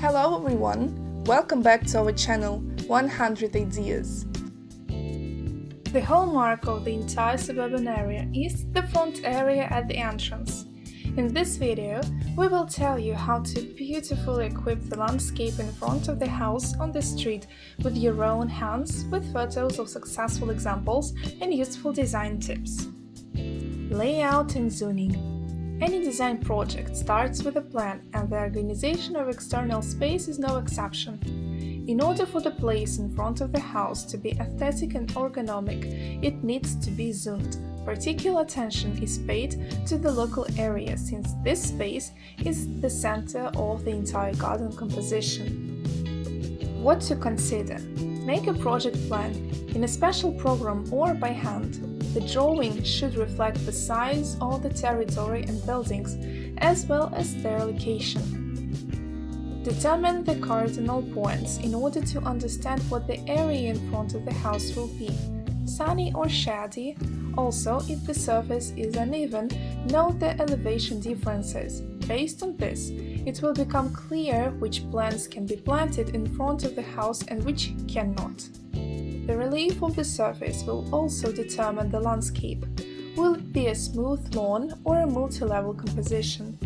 Hello everyone, welcome back to our channel 100 Ideas. The hallmark of the entire suburban area is the front area at the entrance. In this video, we will tell you how to beautifully equip the landscape in front of the house on the street with your own hands, with photos of successful examples and useful design tips. Layout and zoning. Any design project starts with a plan, and the organization of external space is no exception. In order for the place in front of the house to be aesthetic and ergonomic, it needs to be zoned. Particular attention is paid to the local area, since this space is the center of the entire garden composition. What to consider? Make a project plan in a special program or by hand. The drawing should reflect the size of the territory and buildings, as well as their location. Determine the cardinal points in order to understand what the area in front of the house will be, sunny or shady. Also, if the surface is uneven, note the elevation differences. Based on this, it will become clear which plants can be planted in front of the house and which cannot. The relief of the surface will also determine the landscape. Will it be a smooth lawn or a multi-level composition?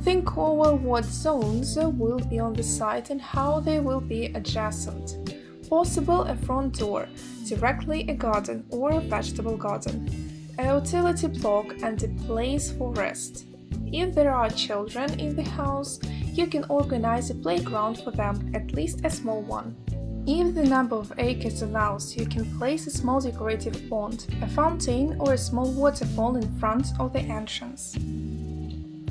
Think over what zones will be on the site and how they will be adjacent. Possible a front door, directly a garden or a vegetable garden, a utility block and a place for rest. If there are children in the house, you can organize a playground for them, at least a small one. If the number of acres allows, you can place a small decorative pond, a fountain or a small waterfall in front of the entrance.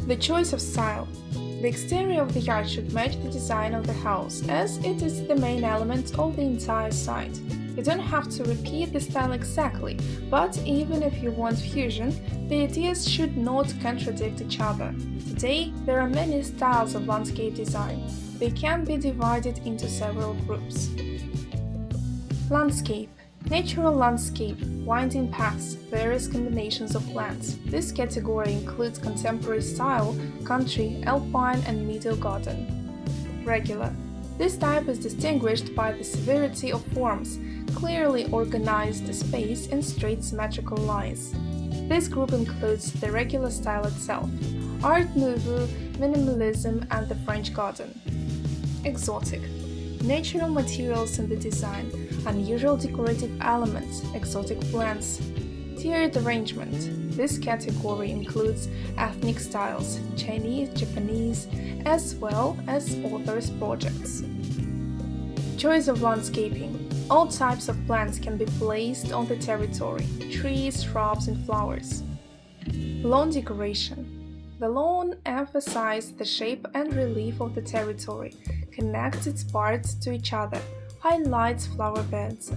The choice of style. The exterior of the yard should match the design of the house, as it is the main element of the entire site. You don't have to repeat the style exactly, but even if you want fusion, the ideas should not contradict each other. Today, there are many styles of landscape design. They can be divided into several groups. Landscape. Natural landscape, winding paths, various combinations of plants. This category includes contemporary style, country, alpine and meadow garden. Regular. This type is distinguished by the severity of forms, clearly organized space and straight symmetrical lines. This group includes the regular style itself, Art Nouveau, minimalism and the French garden. Exotic. Natural materials in the design, unusual decorative elements, exotic plants. Tiered arrangement. This category includes ethnic styles, Chinese, Japanese, as well as authors' projects. Choice of landscaping. All types of plants can be placed on the territory, trees, shrubs and flowers. Lawn decoration. The lawn emphasizes the shape and relief of the territory, connects its parts to each other, highlights flower beds.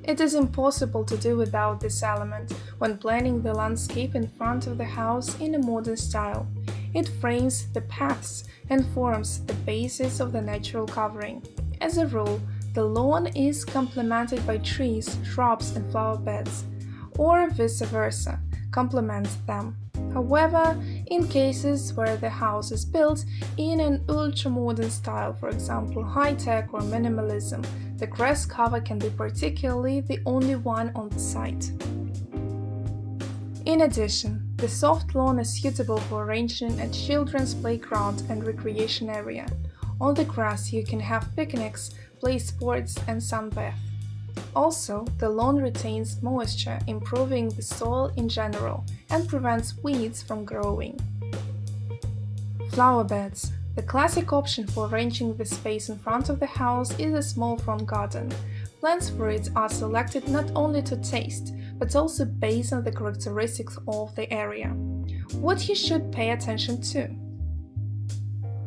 It is impossible to do without this element when planning the landscape in front of the house in a modern style. It frames the paths and forms the basis of the natural covering. As a rule, the lawn is complemented by trees, shrubs and flower beds, or vice versa, complements them. However, in cases where the house is built in an ultra-modern style, for example high-tech or minimalism, the grass cover can be particularly the only one on the site. In addition, the soft lawn is suitable for arranging a children's playground and recreation area. On the grass you can have picnics, play sports and sunbath. Also, the lawn retains moisture, improving the soil in general, and prevents weeds from growing. Flower beds. The classic option for arranging the space in front of the house is a small front garden. Plants for it are selected not only to taste, but also based on the characteristics of the area. What you should pay attention to.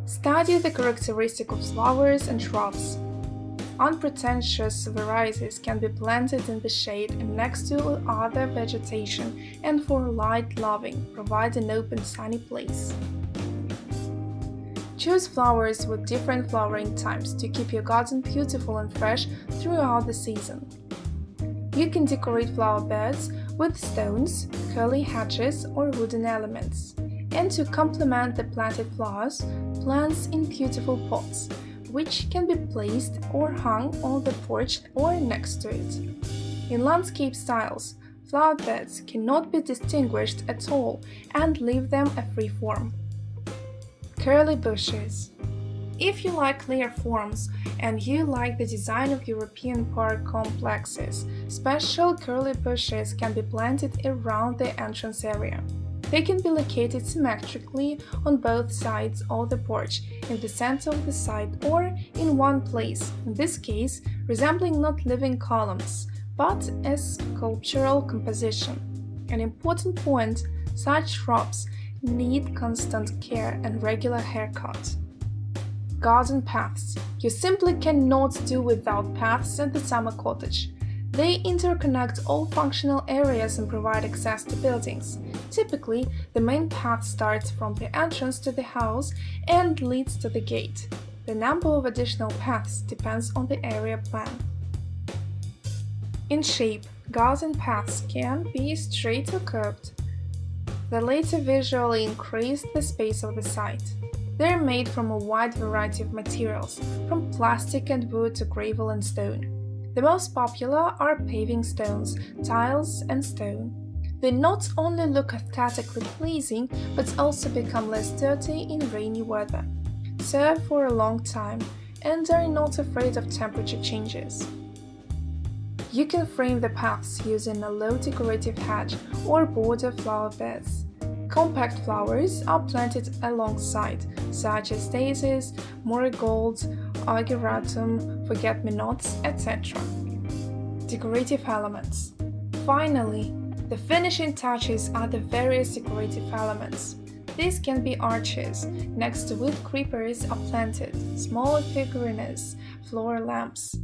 Study the characteristics of flowers and shrubs. Unpretentious varieties can be planted in the shade and next to other vegetation and for light-loving, provide an open sunny place. Choose flowers with different flowering times to keep your garden beautiful and fresh throughout the season. You can decorate flower beds with stones, curly hedges or wooden elements. and to complement the planted flowers, plants in beautiful pots, which can be placed or hung on the porch or next to it. In landscape styles, flower beds cannot be distinguished at all and leave them a free form. Curly bushes. If you like clear forms and you like the design of European park complexes, special curly bushes can be planted around the entrance area. They can be located symmetrically on both sides of the porch, in the center of the site, or in one place, in this case resembling not living columns, but a sculptural composition. An important point, such shrubs need constant care and regular haircut. Garden paths. You simply cannot do without paths at the summer cottage. They interconnect all functional areas and provide access to buildings. Typically, the main path starts from the entrance to the house and leads to the gate. The number of additional paths depends on the area plan. In shape, garden paths can be straight or curved. The latter visually increase the space of the site. They are made from a wide variety of materials, from plastic and wood to gravel and stone. The most popular are paving stones, tiles, and stone. They not only look aesthetically pleasing, but also become less dirty in rainy weather, serve for a long time, and are not afraid of temperature changes. You can frame the paths using a low decorative hedge or border flower beds. Compact flowers are planted alongside, such as daisies, marigolds, ageratum, forget-me-nots, etc. Decorative elements. Finally, the finishing touches are the various decorative elements. These can be arches, next to which creepers are planted, smaller figurines, floor lamps.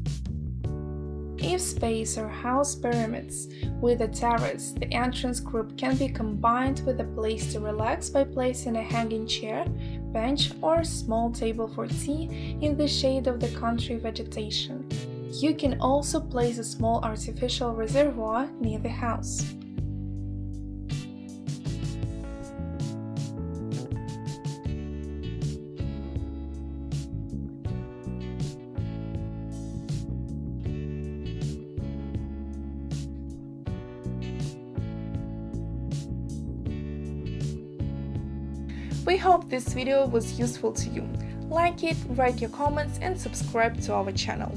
If space or house pyramids with a terrace, the entrance group can be combined with a place to relax by placing a hanging chair, bench, or small table for tea in the shade of the country vegetation. You can also place a small artificial reservoir near the house. We hope this video was useful to you. Like it, write your comments and subscribe to our channel.